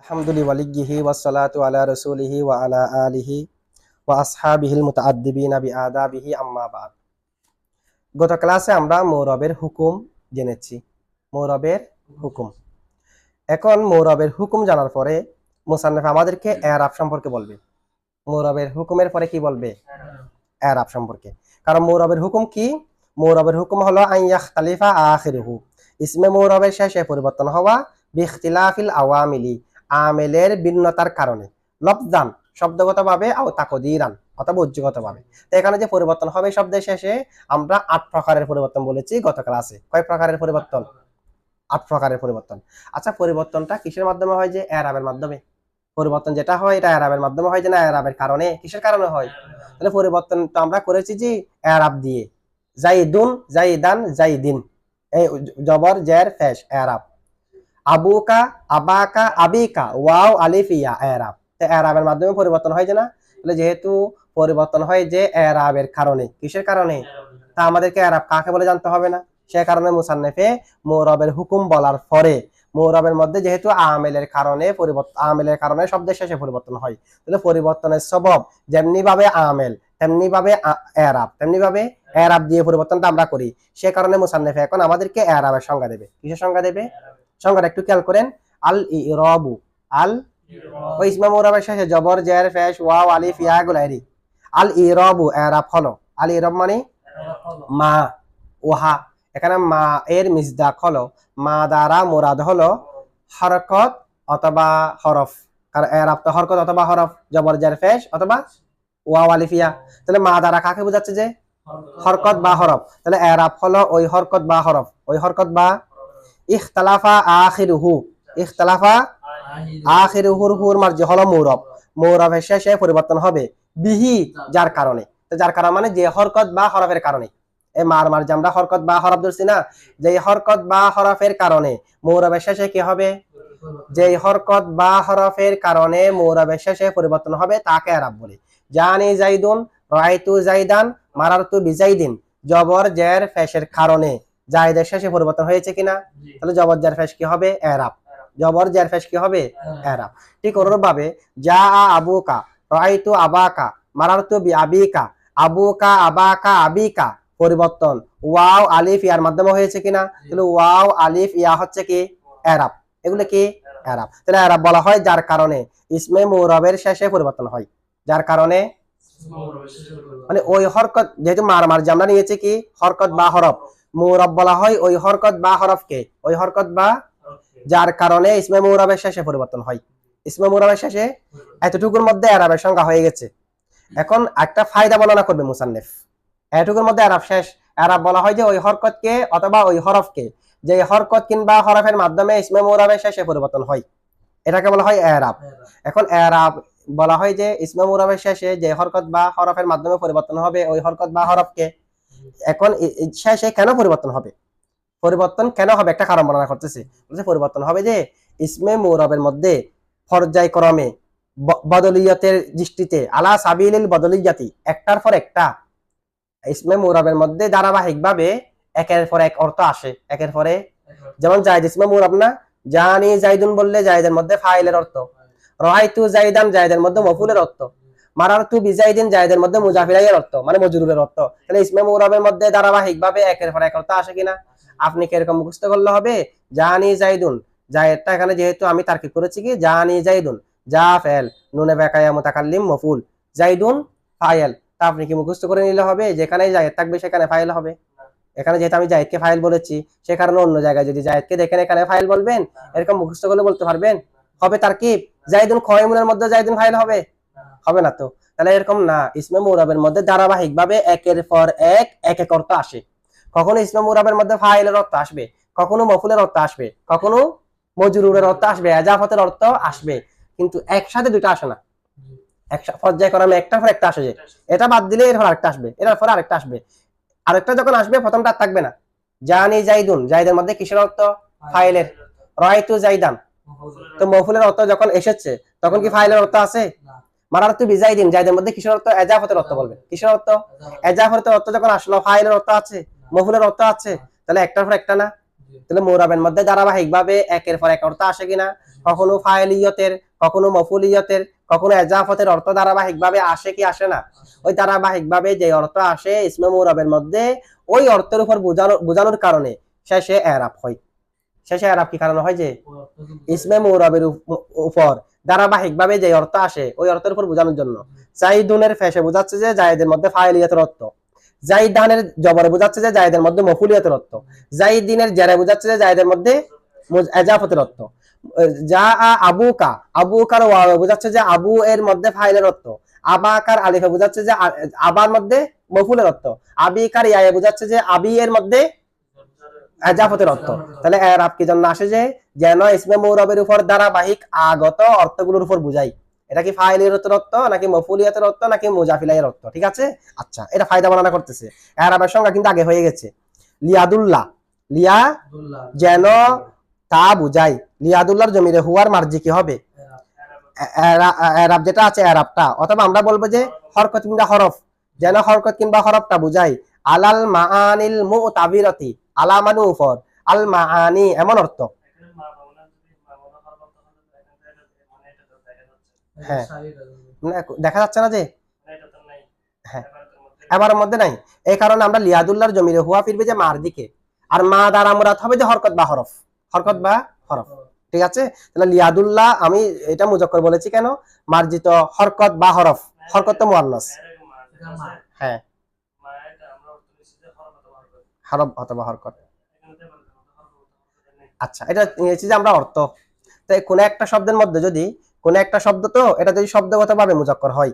আলহামদুলিল্লাহি ওয়াসসালাতু আলা রাসূলিহি ওয়া আলা আলিহি ওয়া আসহাবিহিল মুতাআদ্দিবিনা বিআদাবিহি আম্মা বাদ। গত ক্লাসে আমরা মুরবের হুকুম জেনেছি। মুরবের হুকুম। এখন মুরবের হুকুম জানার পরে মুসান্নিফ আমাদেরকে এরাব সম্পর্কে বলবে। মুরবের হুকুমের পরে কি বলবে? এরাব সম্পর্কে। কারণ মুরবের হুকুম কি? মুরবের হুকুম হলো আন ইয়াখতালিফা আখিরুহু, ইসমে মুরবের শেষে পরিবর্তন হওয়া, বিখতিলাফিল আওয়ামিলি, আমেলের ভিন্নতার কারণে, লফজান শব্দগতভাবে আও তাকদীরান অথবা উজ্জগতভাবে। তো এখানে যে পরিবর্তন হবে শব্দের শেষে আমরা ৮ প্রকারের পরিবর্তন বলেছি গত ক্লাসে। কয় প্রকারের পরিবর্তন? ৮ প্রকারের পরিবর্তন। আচ্ছা, পরিবর্তনটা কিসের মাধ্যমে হয়? যে এরাবের মাধ্যমে। পরিবর্তন যেটা হয় এটা এরাবের মাধ্যমে হয়, যে না এরাবের কারণে? কিসের কারণে হয়? তাহলে পরিবর্তন তো আমরা করেছি যে এরাব দিয়ে। জাইদুন, জাইদান, জাইদিন, এই জবর জের ফেশ এরাব। আবুকা, আবাকা, আবিকা, ওয়াও আলিফ ইয়া এরাব। তো এরাবের মাধ্যমে পরিবর্তন হয় যে না? তাহলে যেহেতু পরিবর্তন হয় যে এরাবের কারণে, কিসের কারণে? তা আমাদেরকে এরাব কাকে বলে জানতে হবে না? সে কারণে মুসান্নিফে মুরবের হুকুম বলার পরে মুরবের মধ্যে যেহেতু আমেলের কারণে পরিবর্তন, আমেলের কারণে শব্দের শেষে পরিবর্তন হয়, তাহলে পরিবর্তনের সবব যেমনি ভাবে আমেল, তেমনি ভাবে এরাব, তেমনি ভাবে এরাব দিয়ে পরিবর্তনটা আমরা করি। সে কারণে মুসান্নিফে এখন আমাদেরকে এরাবের সংজ্ঞা দেবে। কিসের সংজ্ঞা দেবে? সংজ্ঞাটা একটু খেয়াল করেন। আল ইরাবু, আল ওই ইসমে মুরবের শেষে জবর জের ফেশ ওয়াও আলিফ ইয়া গুলাইরি। আল ইরাবু এরাব হলো, আল ইরাব মানে মা, ওহা। এখানে মা এর মিসদাক হলো, মা দ্বারা মুরাদ হলো হরকত অথবা হরফ। কারণ এরাব তো হরকত অথবা হরফ, জবর জের ফেশ অথবা ওয়াও আলিফ ইয়া। তাহলে মা দ্বারা কাকে বোঝাচ্ছে? যে হরকত বা হরফ। তাহলে এরাব হলো ওই হরকত বা হরফ, ওই হরকত বা। ইখতালাফা আখিরুহু, ইখতালাফা আখিরুহুর হুর মার্জি হলো মুরব। মুরবের শেষে পরিবর্তন হবে বিহি, যার কারণে। তো যার কারণ মানে যে হরকত বা হরফের কারণে। এই মার যে আমরা হরকত বা হরফ ধরছি না, যে হরকত বা হরফের কারণে মুরবের শেষে কি হবে? যে হরকত বা হরফের কারণে মুরবের শেষে পরিবর্তন হবে তাকে এরাব বলে। জানি জাইদুন, রাইতু জাইদান, মারারতু বিজাইদিন, জবর জের ফেশের কারণে জায়দের শেষে পরিবর্তন হয়েছে কিনা? তাহলে জবর জের ফেশ কি হবে? এরাব। জবর জের ফেশ কি হবে? এরাব। ঠিক অনুরূপভাবে জা আবুকা, রাইতু আবাকা, মারারতু বিআবিকা, আবুকা আবাকা আবিকা, পরিবর্তন ওয়াও আলিফ ইয়ার মাধ্যমে হয়েছে কিনা? তাহলে ওয়াও আলিফ ইয়া হচ্ছে কি? এরাব। এগুলো কি? এরাব। তাহলে এরাব বলা হয় যার কারণে ইসমে মুরবের শেষে পরিবর্তন হয়। যার কারণে মানে ওই হরকত, যেহেতু মার যে আমরা নিয়েছি কি হরকত বা হরফ, মুরব বলা হয় ওই হরকত বা হরফকে, ওই হরকত বা যার কারণে ইসমে মুরবের শেষে পরিবর্তন হয়। ইসমে মুরবের শেষে এতটুকুর মধ্যে এরাবের সংজ্ঞা হয়ে গেছে। এখন একটা ফায়দা বর্ণনা করবে মুসান্নিফ। এতটুকুর মধ্যে এরাব শেষ। এরাব বলা হয় যে ওই হরকতকে অথবা ওই হরফকে, যে হরকত কিংবা হরফের মাধ্যমে ইসমে মুরবের শেষে পরিবর্তন হয়, এটাকে বলা হয় এরাব। এখন এরাব বলা হয় যে ইসমে মুরবের শেষে যে হরকত বা হরফের মাধ্যমে পরিবর্তন হবে ওই হরকত বা হরফকে। এখন শেষে কেন পরিবর্তন হবে? পরিবর্তন কেন হবে একটা কারণ বর্ণনা করতেছে। পরিবর্তন হবে যে ইসমে মুরবের মধ্যে পর্যায়ক্রমে বদলিয়তের দৃষ্টিতে আলা সাবিলিল বদলিয়াতি, একটার পর একটা ইসমে মুরবের মধ্যে ধারাবাহিকভাবে একের পর এক অর্থ আসে, একের পরে। যেমন জায়দ ইসমে মুরব না, জানি জাইদুন বললে জায়দের মধ্যে ফাইলের অর্থ, রাআইতু জাইদান জায়দের মধ্যে মফুলের অর্থ, মারারতু বিজাইদিন জায়দের মধ্যে মুজাফিরাইয়ের অর্থ মানে মজরুরের অর্থ। তাহলে ইসমে মুরবের মধ্যে ধারাবাহিকভাবে একের পর এক অর্থ আসে কিনা? আপনি কি এরকম মুখস্থ করলে হবে? জানি জাইদুন, জায়দটা এখানে যেহেতু আমি তারকিব করেছি কি জানি জাইদুন, যা ফেল, নুনে বেকায়া মুতাকাল্লিম মফুল, জাইদুন ফাইল। তা আপনি কি মুখস্থ করে নিলে হবে? যেখানে জায়েদ থাকবে সেখানে ফাইল হবে। এখানে যেহেতু আমি জায়েদকে ফাইল বলেছি, সে কারণে অন্য জায়গায় যদি জায়েদকে দেখেন এখানে ফাইল বলবেন, এরকম মুখস্থ করলে বলতে পারবেন? হবে তারকিব। জাইদুন কয়মুনের মধ্যে জাইদুন ফাইল হবে? হবে না তো। তাহলে এরকম না, ইসমে মুরবের মধ্যে ধারাবাহিকভাবে একের পর এক এক এক অর্থ আসে। কখনো ইসমে মুরবের মধ্যে ফাইলের অর্থ আসবে, কখনো মফুলের অর্থ আসবে, কখনো মজরুরের অর্থ আসবে, এজাফতের অর্থ আসবে, কিন্তু একসাথে দুটো আসে না। পর্যায়ক্রমে একটার পর একটা আসে। যে এটা বাদ দিলে এরপর আরেকটা আসবে, এটার পর আরেকটা আসবে, আরেকটা যখন আসবে প্রথমটা থাকবে না। জানি জাইদুন, জাইদের মধ্যে কিসের অর্থ? ফাইলের। রাআইতু জাইদান, তো মফুলের অর্থ যখন এসেছে তখন কি ফাইলের অর্থ আছে? মারারতু বিজাইদিন, জাইদের মধ্যে কিসের অর্থ? এজাফতের অর্থ বলবে। কিসের অর্থ? এজাফতের অর্থ যখন আসলো ফাইলের অর্থ আছে, মফুলের অর্থ আছে, তাহলে একটার পর একটা না। তাহলে মুরাবের মধ্যে ধারাবাহিকভাবে একের পর এক অর্থ আসে কিনা? কখনো ফাইলিয়তের, কখনো মফুলিয়তের, কখনো এজাফতের অর্থ ধারাবাহিকভাবে আসে কি আসে না? ওই ধারাবাহিকভাবে যে অর্থ আসে ইসমে মুরাবের মধ্যে, ওই অর্থের উপর বোঝানোর কারণে শেষে এরাব হয়। শেষে এরাব কি কারণে হয়? যে ইসমে মুরাবের উপর ধারাবাহিকভাবে যে অর্থ আসে ওই অর্থের উপর বোঝানোর জন্য। জাইদুনের ফেসে বোঝাচ্ছে যে জায়েদের মধ্যে ফাইলিয়তের অর্থ, জাইদানের জবরে বোঝাচ্ছে যে জায়েদের মধ্যে মফুলিয়তের অর্থ, জাইদিনের জেরে বোঝাচ্ছে যে জায়েদের মধ্যে এজাফতের অর্থ, যা আবুকা, আবুকার ওয়াও বোঝাচ্ছে যে আবু এর মধ্যে ফাইলের অর্থ, আবাকার আলিফে বোঝাচ্ছে যে আবার মধ্যে মফুলের অর্থ, আবিকার ইয়ায়ে বোঝাচ্ছে যে আবি এর মধ্যে এজাফতের অর্থ। তাহলে এরাব কি জন্য আসে? যে যেন ইসমে মুরাবের উপর ধারাবাহিক আগত অর্থগুলোর উপর বুঝাই। এটা কি ফাইলিয়তের অর্থ নাকি মফুলিয়াতের অর্থ নাকি মুজাফিলাইয়ের অর্থ? ঠিক আছে, আচ্ছা, এটা ফায়দা বর্ণনা করতেছে। এরাবের সংজ্ঞা কিন্তু আগে হয়ে গেছে। লিয়াদুল্লাহ, লিয়া যেন তা বুঝাই। লিয়াদুল্লাহর জমিরে হুয়ার মার্জি কি হবে? এরাব যেটা আছে এরাবটা, অথবা আমরা বলবো যে হরকত কিংবা হরফ, যেন হরকত কিংবা হরফটা বুঝাই। আলাল মাআনিল মুতাবিরাতি, আলা মানে উপর, আল মাআনি এমন অর্থ। হ্যাঁ, দেখা যাচ্ছে না যে? হ্যাঁ, এবারের মধ্যে নাই। এই কারণে আমরা লিয়াদুল্লাহর জমিরে হুয়া ফিরবে যে মার দিকে, আর মা দ্বারা মুরাদ হবে যে হরকত বা হরফ, হরকত বা হরফ। ঠিক আছে, তাহলে লিয়াদুল্লাহ আমি এটা মুজাক্কর বলেছি কেন? মার্জিত হরকত বা হরফ, হরকত তো মুআন্নাস। হ্যাঁ, হরফ অথবা হরকত। আচ্ছা, এটা নিয়েছি যে আমরা অর্থ। তাই কোন একটা শব্দের মধ্যে যদি কোন একটা শব্দ, তো এটা যদি শব্দগতভাবে মুজাক্কর হয়,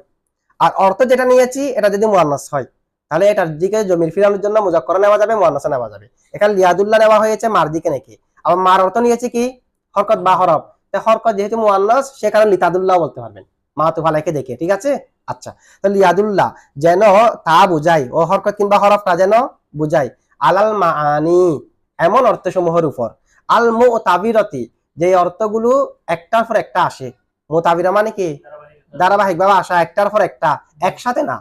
আর অর্থ যেটা নিয়েছি এটা যদি মুআন্নাস হয়, তাহলে এটার দিকে জমির ফিরানোর জন্য মুজাক্কর নেওয়া যাবে, মুআন্নাস নেওয়া যাবে। এখানে লিয়াদুল্লাহ নেওয়া হয়েছে মার দিকে নাকি, আবার মার অর্থ নিয়েছি কি? হরকত বা হরফ। তো হরকত যেহেতু মুআন্নাস, সে কারণে লিতাদুল্লাহ বলতে পারবেন মাতুফ আলাইকে দেখে। ঠিক আছে, আচ্ছা, তো লিয়াদুল্লাহ যেন তা বুঝাই, ও হরকত কিংবা হরফটা যেন বুঝাই, আলাল মাআনি এমন অর্থসমূহের উপর, আল মুতাবিরাতি যে অর্থগুলো একটার পর একটা আসে। মুতাবিরা মানে কি? ধারাবাহিক ভাবে আসা, একটার পর একটা, একসাথে না,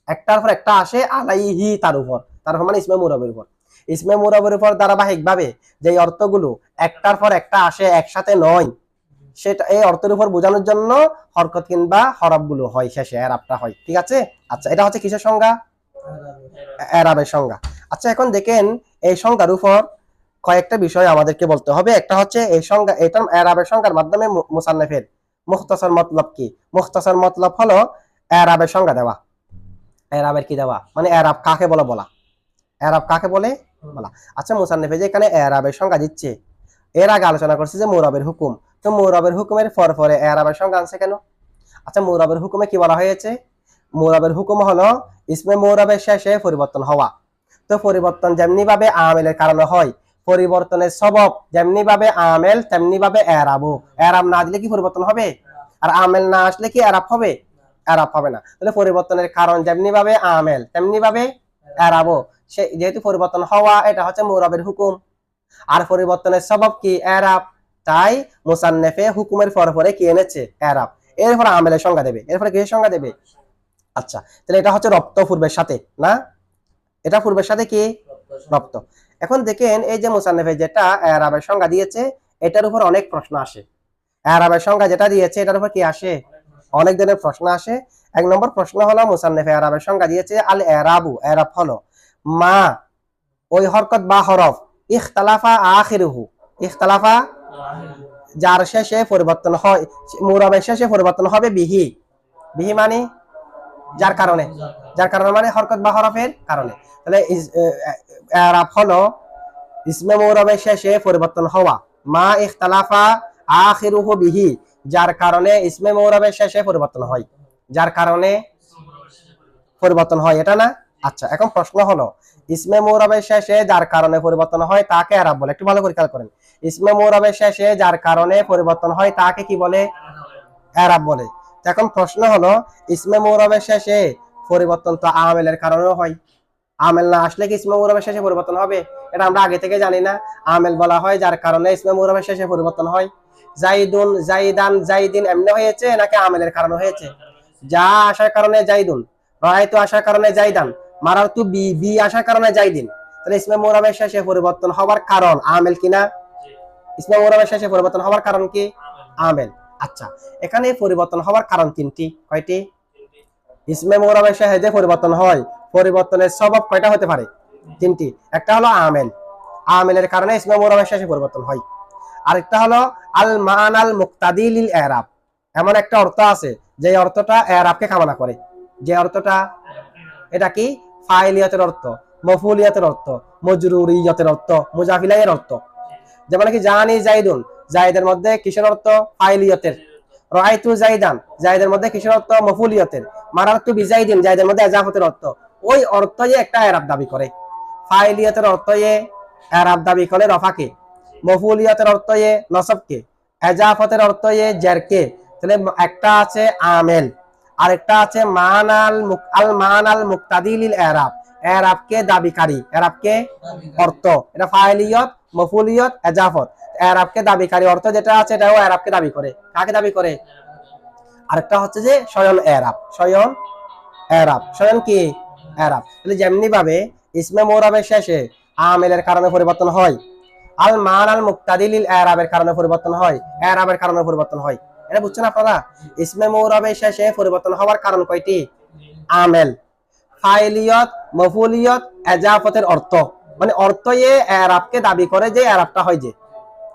একটার পর একটা আসে, আলাইহি তার উপর, তার মানে ইসমে মুরাবের উপর। ইসমে মুরাবের উপর ধারাবাহিক ভাবে যে অর্থগুলো একটার পর একটা আসে, একসাথে নয়, সেটা এই অর্থের উপর বোঝানোর জন্য হরকত কিংবা হরফ গুলো হয়, শেষে এরাবটা হয়। ঠিক আছে, আচ্ছা, এটা হচ্ছে কিসের সংজ্ঞা? এরাবের সংজ্ঞা। আচ্ছা, এখন দেখেন এই সংজ্ঞার উপর কয়েকটা বিষয় আমাদেরকে বলতে হবে। একটা হচ্ছে এই সংজ্ঞা, এটা এরাবের সংজ্ঞার মাধ্যমে মুসান্নিফের মুখতাসার মতলব কি? মুখতাসার মতলব হলো এরাবের সংজ্ঞা দেওয়া। এরাবের কি দেওয়া মানে এরাব কাকে বলে বলা, এরাব কাকে বলে বলা। আচ্ছা, মুসান্নিফে যে এখানে এরাবের সংজ্ঞা দিচ্ছে, এর আগে আলোচনা করছে যে মুরাবের হুকুম, তো মুরাবের হুকুমের পরে এরাবের সংজ্ঞা আনছে কেন? আচ্ছা, মুরাবের হুকুমে কি বলা হয়েছে? মুরাবের হুকুম হলো ইসমে মুরাবের শেষে পরিবর্তন হওয়া। তো পরিবর্তন যেমনি ভাবে আমেলের কারণে হয়, পরিবর্তনের সবব যেমনি ভাবে আমেল, তেমনি ভাবে এরাবও। এরাব না দিলে কি পরিবর্তন হবে? আর আমেল না আসলে কি এরাব হবে? এরাব হবে না। তাহলে পরিবর্তনের কারণ যেমনি ভাবে আমেল, তেমনি ভাবে এরাবও। সে যেহেতু পরিবর্তন হওয়া, এটা হচ্ছে মুরাবের হুকুম। আর পরিবর্তনের সবব কি? এরাব। তাই মুসান্নিফে হুকুমের পরে কি এনেছে? এরাব। এরপরে আমেলের সংজ্ঞা দেবে, এরপরে কিসের সংজ্ঞা দেবে? আচ্ছা, তাহলে এটা হচ্ছে রপ্ত পূর্বের সাথে না, এটা পূর্বের সাথে কি? রপ্ত। এখন দেখেন এই যে মুসান্নিফে যেটা এরাবের সংজ্ঞা দিয়েছে, এটার উপর অনেক প্রশ্ন আসে। এরাবের সংজ্ঞা যেটা দিয়েছে এটার উপর কি আসে? অনেক ধরনের প্রশ্ন আসে। এক নম্বর প্রশ্ন হলো, মুসান্নিফে এরাবের সংজ্ঞা দিয়েছে আল এরাবু, এরাব হলো মা ওই হরকত বা হরফ, ইখতালাফা আখিরুহু, ইখতালাফা যার শেষে পরিবর্তন হয়, মুরাবের শেষে পরিবর্তন হবে বিহি, বিহি মানে যার কারণে, যার কারণে মানে হরকত বা হরফের কারণে। তাহলে এরাব হলো ইসমে মুরাবের শেষে পরিবর্তন হওয়া, মা ইখতালাফা আখিরুহু বিহি, যার কারণে ইসমে মুরাবের শেষে পরিবর্তন হয়, যার কারণে পরিবর্তন হয়, এটা না? আচ্ছা, এখন প্রশ্ন হলো ইসমে মুরাবের শেষে যার কারণে পরিবর্তন হয় তাকে এরাব বলে। একটু ভালো করে খেয়াল করেন, ইসমে মুরাবের শেষে যার কারণে পরিবর্তন হয় তাকে কি বলে? এরাব বলে। এখন প্রশ্ন হলো ইসমে মুরাবের শেষে পরিবর্তন তো আমেলের কারণেও হয়, আমেল না আসলে কি ইসমে মুরাবের শেষে পরিবর্তন হবে? এটা আমরা আগে থেকে জানি না। আমেল বলা হয় যার কারণে ইসমে মুরাবের শেষে পরিবর্তন হয়। জাইদুন, জাইদান, জাইদিন এমনি হয়েছে নাকি আমেলের কারণে হয়েছে? যা আসার কারণে জাইদুন, রায়তু আসার কারণে জাইদান, মারারতু বি, বি আসার কারণে জাইদিন। তাহলে ইসমে মুরাবের শেষে পরিবর্তন হওয়ার কারণ আমেল কিনা? ইসমে মুরাবের শেষে পরিবর্তন হওয়ার কারণ কি? আমেল। আচ্ছা, এখানে পরিবর্তন হওয়ার কারণ তিনটি। কয়টি? ইসমে মুরাবের শেষে যে পরিবর্তন হয়, পরিবর্তনের সবব কয়টা হতে পারে? তিনটি। একটা হলো আমেল, আমেলের কারণে ইসমে মুরাবের শেষে পরিবর্তন হয়। আরেকটা হলো আল মানাল মুক্তাদি লিল ইরাব, এমন একটা অর্থ আছে যে অর্থটা ইরাবকে কামনা করে। যে অর্থটা, এটা কি? ফাইলিয়াতের অর্থ, মফুলিয়াতের অর্থ, মজরুরিয়াতের অর্থ, মুজাফিলাইয়ের অর্থ। যেমন কি জানি জাইদুন, জাইদের মধ্যে কিসের অর্থ? ফাইলিয়াতের। রাআইতু জাইদান, জাইদের মধ্যে কিসের অর্থ? মফুলিয়াতের। মারারতু বিজাইদিন, জাইদের মধ্যে ইজাফতের অর্থ। ওই অর্থয়ে একটা ইরাব দাবি করে। ফাইলিয়াতের অর্থয়ে ইরাব দাবি করে রফাকে, মফুলিয়াতের অর্থয়ে নসবকে, ইজাফতের অর্থয়ে জারকে। তাহলে একটা আছে আমেল, আরেকটা আছে মানাল মুক্তাদি লিল ইরাব, ইরাবকে দাবিকারী, ইরাবকে অর্থ। এটা ফাইলিয়ত, মফুলিয়ত, ইজাফত। ইরাবকে দাবিকারী অর্থ যেটা আছে এটাও ইরাবকে দাবি করে। কাকে দাবি করে? আরেকটা হচ্ছে যে স্বয়ং ইরাব, স্বয়ং ইরাব, স্বয়ং কি? ইরাব। তাহলে যেমনি ভাবে ইসমে মুরাবের শেষে আমেলের কারণে পরিবর্তন হয়, আল মানাল মুক্তাদি লিল ইরাবের কারণে পরিবর্তন হয়, ইরাবের কারণে পরিবর্তন হয়। এটা বুঝছেন আপনারা? ইসমে মুরাবের শেষে পরিবর্তন হওয়ার কারণ কয়টি? আমেল, ফাইলিয়ত, মফুলিয়ত, ইজাফতের অর্থ। মানে অর্থয়ে ইরাবকে দাবি করে যে ইরাবটা হয় যে,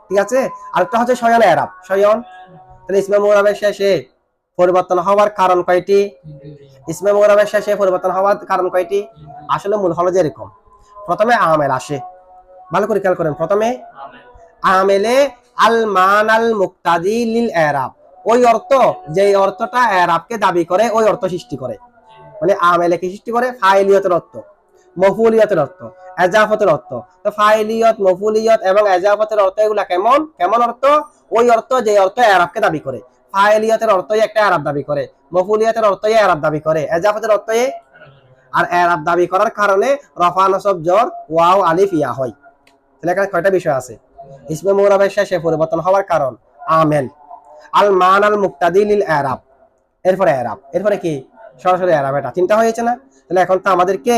ঠিক আছে? আরেকটা হচ্ছে স্বয়ং ইরাব, স্বয়ং। তাহলে ইসমে মুরাবের শেষে পরিবর্তন হওয়ার কারণ কয়টি? ইসমে মুরাবের শেষে পরিবর্তন হওয়ার কারণ কয়টি? আসলে মূল হলো যে এরকম, প্রথমে আমেল আসে, ভালো করে খেয়াল করেন। প্রথমে আমেলে আল মানাল মুক্তাদি লিল ইরাব, ওই অর্থ যে অর্থটা ইরাবকে দাবি করে ওই অর্থ সৃষ্টি করে। মানে আমেলে কি সৃষ্টি করে? ফাইলিয়তের অর্থ, মফুলিয়তের অর্থ, ইজাফতের অর্থ। তো ফাইলিয়ত, মফুলিয়ত এবং ইজাফতের অর্থ এগুলা কেমন কেমন অর্থ? ওই অর্থ যে অর্থ ইরাবকে দাবি করে। ফাইলিয়তের অর্থই একটা ইরাব দাবি করে, মফুলিয়তের অর্থই ইরাব দাবি করে, ইজাফতের অর্থই। আর ইরাব দাবি করার কারণে রফা নসব জর ওয়াও আলিফ ইয়া হয়। তাহলে এখানে কয়টা বিষয় আছে? ইসমে মুরাবের শেষে পরিবর্তন হওয়ার কারণ আমেল, আল মানাল মুক্তাদি লিল ইরাব, এরপরে ইরাব, এরপরে কি? সরাসরি ইরাব। এটা তিনটা হয়েছে না? তাহলে এখন তো আমাদেরকে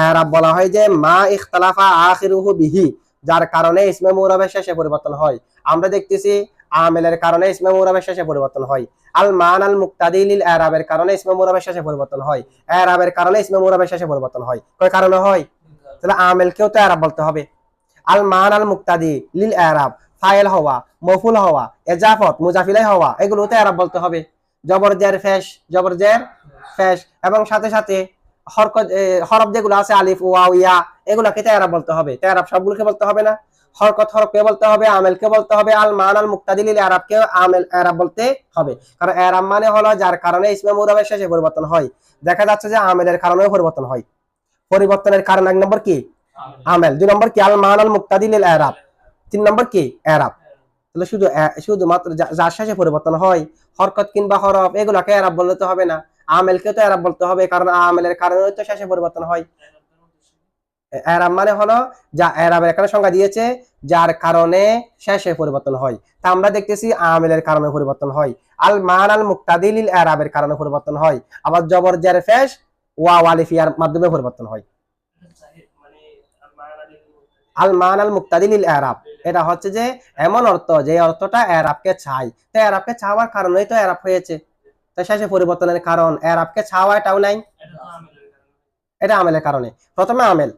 ইরাব বলা হয় যে মা ইখতালাফা আখিরুহু বিহি, যার কারণে ইসমে মুরাবের শেষে পরিবর্তন হয়। আমরা দেখতেছি আমেলের কারণে ইসমে মুরাবের শেষে পরিবর্তন হয়, আল মানাল মুক্তাদি লিল ইরাবের কারণে ইসমে মুরাবের শেষে পরিবর্তন হয়, ইরাবের কারণে ইসমে মুরাবের শেষে পরিবর্তন হয়। কয় কারণে হয়? তাহলে আমেলকেও তো ইরাব বলতে হবে। আল মানাল মুক্তাদি লিল ইরাব, ফাইল হওয়া, মফুল হওয়া, ইজাফত, মুজাফিলাই হওয়া, এগুলোতে ইরাব বলতে হবে। জবর জের ফেশ, জবর জের ফেশ, এবং সাথে সাথে হরফ যেগুলো আছে আলিফ ওয়াও ইয়া, এগুলোকে তো ইরাব বলতে হবে। তো ইরাব সবগুলোকে বলতে হবে না, হরফকে বলতে হবে, আমেলকে বলতে হবে, আল মানাল মুক্তাদি লিল ইরাবকে আমেল ইরাব বলতে হবে। কারণ ইরাব মানে হলো যার কারণে ইসমে মুরাবের শেষে পরিবর্তন হয়। দেখা যাচ্ছে যে আমেলের কারণেও পরিবর্তন হয়। পরিবর্তনের কারণ এক নম্বর কি? আমেল। দুই নম্বর কি? আল মানাল মুক্তাদি লিল ইরাব। তিন নম্বর কি? ইরাব। তাহলে শুধুমাত্র যার শেষে পরিবর্তন হয়, হরকত কিংবা হরফ, এগুলাকে ইরাব বলতে হবে না, আমেলকে তো ইরাব বলতে হবে, কারণ আমেলের কারণে তো শেষে পরিবর্তন হয়। ইরাব মানে হলো যা ইরাবের এখানে সংজ্ঞা দিয়েছে, যার কারণে শেষে পরিবর্তন হয়। তা আমরা দেখতেছি আমেলের কারণে পরিবর্তন হয়, আল মানাল মুক্তাদি লিল ইরাবের কারণে পরিবর্তন হয়, আবার জবর জের ফেশ ওয়াও আলিফ ইয়ার মাধ্যমে পরিবর্তন হয়। আল মানাল মুক্তাদি লিল ইরাব, এটা হচ্ছে যে এমন অর্থ যে অর্থটা ইরাবকে চায়। তো ইরাবকে চাওয়ার কারণেই তো ইরাব হয়েছে। তো শেষে পরিবর্তনের কারণ ইরাবকে চাওয়া, এটাও নাই, এটা আমেলের কারণে। প্রথমে আমেল,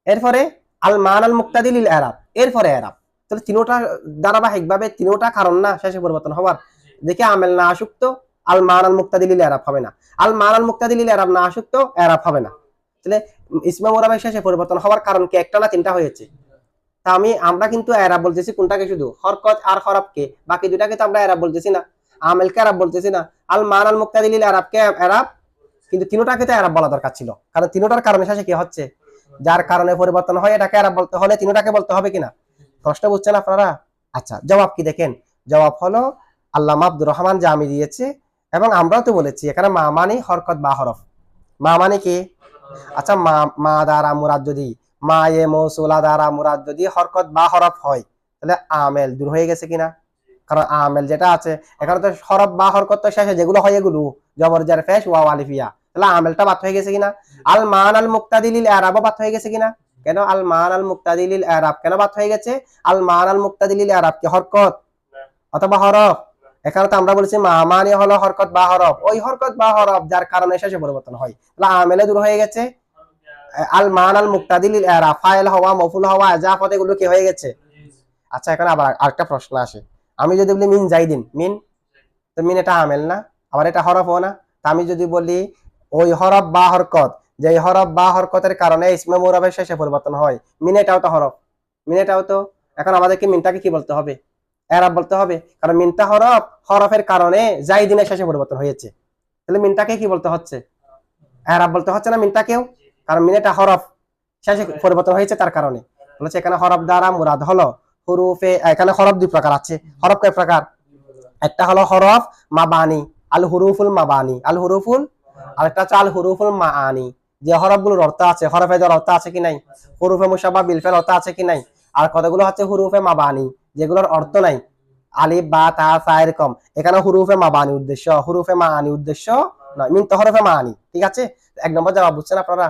এরপরে আল মানাল মুক্তাদি লিল ইরাব, এরপরে ইরাব। তাহলে তিনোটা ধারাবাহিকভাবে তিনোটা কারণ না শেষে পরিবর্তন হওয়ার। দেখে আমেল না আসুক তো আল মানাল মুক্তাদি লিল ইরাব হবে না, আল মানাল মুক্তাদি লিল ইরাব না আসুক তো ইরাব হবে না। তাহলে ইসমে মুরাবের শেষে পরিবর্তন হওয়ার কারণ কি? একটা না তিনটা হয়েছে। তা আমরা কিন্তু ইরাব বলতেছি কোনটাকে? শুধু হরকত আর হরফকে, বাকি দুটাকে তো আমরা ইরাব বলতেছি না, আমেলকে ইরাব বলতেছি না। আল মানাল মুক্তাদি লিল ইরাবকে ইরাব, কিন্তু তিনোটাকে তো ইরাব বলা দরকার ছিল, কারণ তিনোটার কারণে শেষে কি হচ্ছে? যার কারণে পরিবর্তন হয়, এটাকে ইরাব বলতে হলে তিনোটাকে বলতে হবে কিনা? প্রশ্ন বুঝছেন আপনারা? আচ্ছা, জবাব কি দেখেন? জবাব হলো আল্লামা আব্দুর রহমান জামি দিয়েছে, এবং আমরাও তো বলেছি এখানে মা মানে হরকত বা হরফ। মা মানে কি? আচ্ছা, মা দ্বারা মুরাদ যদি, মা এ মৌসুলা দ্বারা মুরাদ যদি হরকত বা হরফ হয়, তাহলে আমেল দূর হয়ে গেছে কিনা? কারণ আমেল যেটা আছে এখানে তো হরফ বা হরকত তো শেষে যেগুলো হয় এগুলো জবর জের পেশ ওয়াও আলিফ ইয়া, তাহলে আমেলটা বাদ হয়ে গেছে কিনা? আল মানাল মুক্তাদি লিল ইরাব বাদ হয়ে গেছে কিনা? কেন আল মান আল মুক্তাদি লিল ইরাব কেন বাদ হয়ে গেছে? আল মান আল মুক্তাদি লিল ইরাব কি হরকত অথবা হরফ? এখানে তো আমরা বলেছি মা মানে হলো হরকত বা হরফ, ওই হরকত বা হরফ যার কারণে শেষে পরিবর্তন হয়, তাহলে আমেলে দূর হয়ে গেছে। আল মান আল মুক্তাদি লিল ইরাব ফাইল হওয়া মফুল হওয়া ইজাফত এগুলো কি হয়ে গেছে। আচ্ছা এখন আবার আরেকটা প্রশ্ন আসে, আমি যদি বলি মিন জাইদিন, মিন তো মিন এটা আমেল না, আবার এটা হরফও না। তা আমি যদি বলি ওই হরফ বা হরকত যে হরফ বা হরকতের কারণে ইসমে মুরাবের শেষে পরিবর্তন হয়, মিন এটাও তো হরফ, মিন এটাও তো। এখন আমাদেরকে মিনটাকে কি বলতে হবে? এরাব বলতে হবে, কারণ মিনটা হরফ, হরফের কারণে জাইদিনের শেষে পরিবর্তন হয়েছে, তাহলে মিনটাকে কি বলতে হচ্ছে? এরাব বলতে হচ্ছে না মিনটাকেও, কারণ মিন এটা হরফ শেষে পরিবর্তন হয়েছে তার কারণে। বলেছে এখানে হরফ দ্বারা মুরাদ হলো হুরুফে, এখানে হরফ দুই প্রকার আছে। হরফ কয় প্রকার? একটা হলো হরফ মাবানি, আল হুরুফুল মাবানি, আল হুরুফুল, আরেকটা হচ্ছে আল হুরুফুল মাআনি, যে হরফগুলোর অর্থ আছে, হরফে যার অর্থ আছে কি নাই, হুরুফে মুশাব্বাহ বিল ফাইল অর্থ আছে কি নাই। আর কতগুলো হচ্ছে হুরুফে মাবানি, যেগুলোর অর্থ নাই, আলিফ বা তা সা এরকম, এখানে হুরুফে মাবানি উদ্দেশ্য, হুরুফে মাআনি উদ্দেশ্য নয়, মিন তো হরফে মাআনি। ঠিক আছে, এক নম্বর জবাব বুঝছেন আপনারা?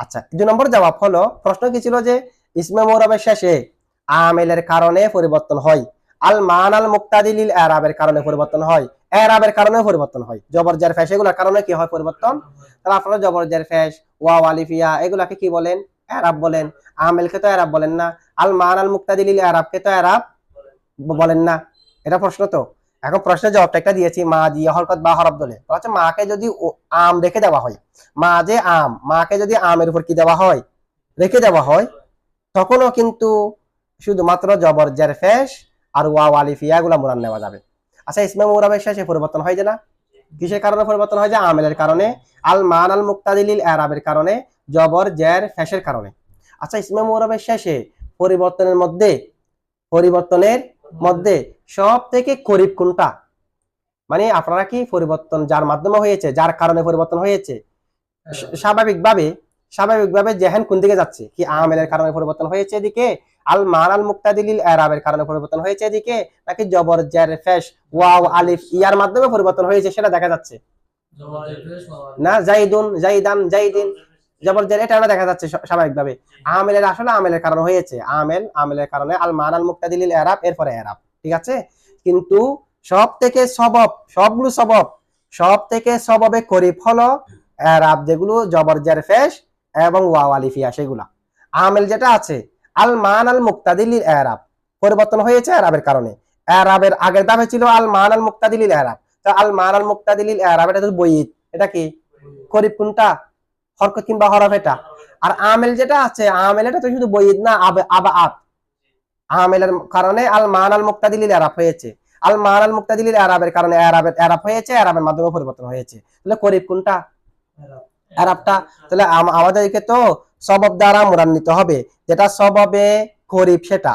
আচ্ছা, দুই নম্বর জবাব হলো, প্রশ্ন কি ছিল যে ইসমে মুরাবের শেষে আমেলের কারণে পরিবর্তন হয়, আল মান আল মুক্তাদি লিল ইরাবের কারণে পরিবর্তন হয়, ইরাবের কারণে পরিবর্তন হয়, জবর জের ফেশ এগুলোর কারণে কি হয় পরিবর্তন। তাহলে আপনারা জবর জের ফেশ ওয়াও আলিফ ইয়া এগুলাকে কি বলেন? ইরাব বলেন। আমেলকে তো ইরাব বলেন না, আল মান আল মুক্তাদি লিল ইরাবকে তো ইরাব বলেন না। এটা প্রশ্ন তো। এখন প্রশ্নের জবাবটা একটা দিয়েছি, মা দিয়ে হরকত বা হরফ বলে, আচ্ছা মাকে যদি আম রেখে দেওয়া হয়, মা যে আম, মাকে যদি আমের উপর কি দেওয়া হয়, রেখে দেওয়া হয়, তখনও কিন্তু শুধুমাত্র জবর জের ফেশ আর ওয়াও আলিফ ইয়া গুলা মুরান নেওয়া যাবে। আচ্ছা ইসমে মুরাবের শেষে পরিবর্তন হয় যে না, কিসের কারণে পরিবর্তন হয়? যে আমেলের কারণে, আল মান আল মুক্তাদি লিল ইরাবের কারণে, জবর জের ফেশের কারণে। আচ্ছা ইসমে মুরাবের শেষে পরিবর্তনের মধ্যে সব থেকে করিব কোনটা? মানে আপনারা কি পরিবর্তন যার মাধ্যমে হয়েছে, যার কারণে পরিবর্তন হয়েছে, স্বাভাবিকভাবে জেহেন কোন দিকে যাচ্ছে? কি আমেলের কারণে পরিবর্তন হয়েছে এদিকে, আল মান আল মুক্তাদি লিল ইরাবের কারণে পরিবর্তন হয়েছে এদিকে, নাকি জবর জের ফেশ ওয়াও আলিফ ইয়ার মাধ্যমে পরিবর্তন হয়েছে সেটা দেখা যাচ্ছে না? জাইদুন জাইদান জাইদিন জবর জের এটা দেখা যাচ্ছে স্বাভাবিকভাবে। আমেলের আসলে আমেলের কারণে হয়েছে, আমেলের কারণে আল মান আল মুক্তাদি লিল ইরাব এরপরে ইরাব। ঠিক আছে, কিন্তু সব থেকে সববে করিব হলো ইরাব যেগুলো জবর জের ফেশ এবং ওয়াও আলিফ ইয়া সেগুলা। আমেল যেটা আছে আল মান আল মুক্তাদি লিল ইরাব পরিবর্তন হয়েছে ইরাবের কারণে। ইরাবের আগের ধাপে ছিল আল মান আল মুক্তাদি লিল ইরাব, তো আল মান আল মুক্তাদি লিল ইরাব এটা তো বইত, এটা কি করিব কোনটা? হরকত কিংবা হরফ এটা। আর আমেল যেটা আছে, আমেল এটা তো শুধু বইত না, আবাআত। আমেলের কারণে আল মান আল মুক্তাদি লিল ইরাব হয়েছে, আল মান আল মুক্তাদি লিল ইরাবের কারণে ইরাব হয়েছে, ইরাবের মাধ্যমে পরিবর্তন হয়েছে, তাহলে করিব কোনটা? ইরাবটা। তাহলে আমাদেরকে তো সবব দ্বারা মুরান নিতে হবে, যেটা সববে করিব সেটা।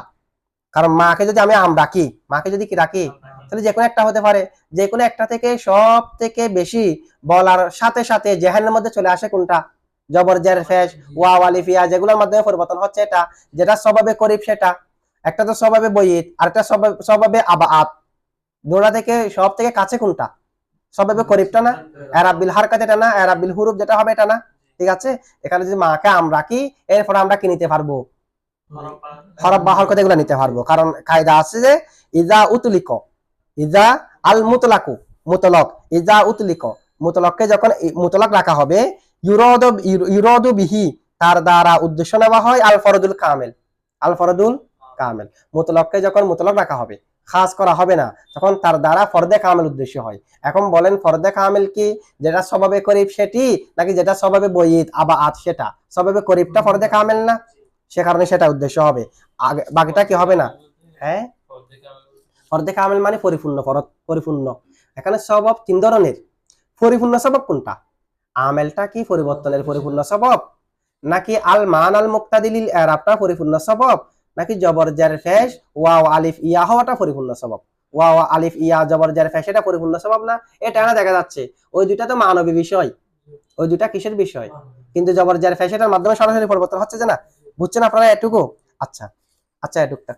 কারণ মাকে যদি আমি আম রাখি, মাকে যদি কি রাখি, তাহলে যে কোনো একটা হতে পারে, যে কোনো একটা থেকে সব থেকে বেশি বলার সাথে সাথে জেহেনের মধ্যে চলে আসে কোনটা? জবর জের ফেশ ওয়াও আলিফ ইয়া যেগুলোর মাধ্যমে পরিবর্তন হচ্ছে এটা, যেটা স্বভাবে করিব সেটা। একটা তো স্বভাবে বইত, আর একটা স্বভাবে আবাআত। দুটো থেকে সব থেকে কাছে কোনটা? স্বভাবে করিবটা না, ইরাব বিল হারকাত এটা না, ইরাব বিল হুরুফ যেটা হবে এটা না। ঠিক আছে, এখানে যদি মাকে আম রাখি, এরপর আমরা কি নিতে পারবো? হরফ বা হরকত এগুলো নিতে পারবো, কারণ কায়দা আছে যে ইজা আল মুতলাকু মুতলক, ইজা উতলিক মুতলককে যখন মুতলক রাখা হবে, ইউরাদু বিহি তার দ্বারা উদ্দেশ্য নেওয়া হয় আল ফরদুল কামেল। মুতলককে যখন মুতলক রাখা হবে, খাস করা হবে না, তখন তার দ্বারা ফরদে কামেল উদ্দেশ্য হয়। এখন বলেন ফরদে কামেল কি? যেটা স্বভাবে করিব সেটি, নাকি যেটা স্বভাবে বইত আবাআত সেটা? স্বভাবে করিবটা ফরদে কামেল না, সে কারণে সেটা উদ্দেশ্য হবে, বাকিটা কি হবে না। হ্যাঁ, ফরদে কামেল মানে পরিপূর্ণ। এখানে সবব তিন ধরনের। পরিপূর্ণ সবব কোনটা? আমেলটা কি পরিবর্তনের পরিপূর্ণ সবব, নাকি আল মান আল মুক্তাদি লিল ইরাবটা পরিপূর্ণ সবব, নাকি জবর জের ফেশ ওয়াও আলিফ ইয়া হওয়াটা পরিপূর্ণ সবব? ওয়াও আলিফ ইয়া জবর জের ফেশ এটা পরিপূর্ণ সবব না, এটা না দেখা যাচ্ছে। ওই দুইটা তো মানবী বিষয়, ওই দুইটা কিসের বিষয়? কিন্তু জবর জের ফেশ এটার মাধ্যমে সরাসরি পরিবর্তন হচ্ছে যে না, বুঝছেন আপনারা এটুকু? আচ্ছা এটুকটা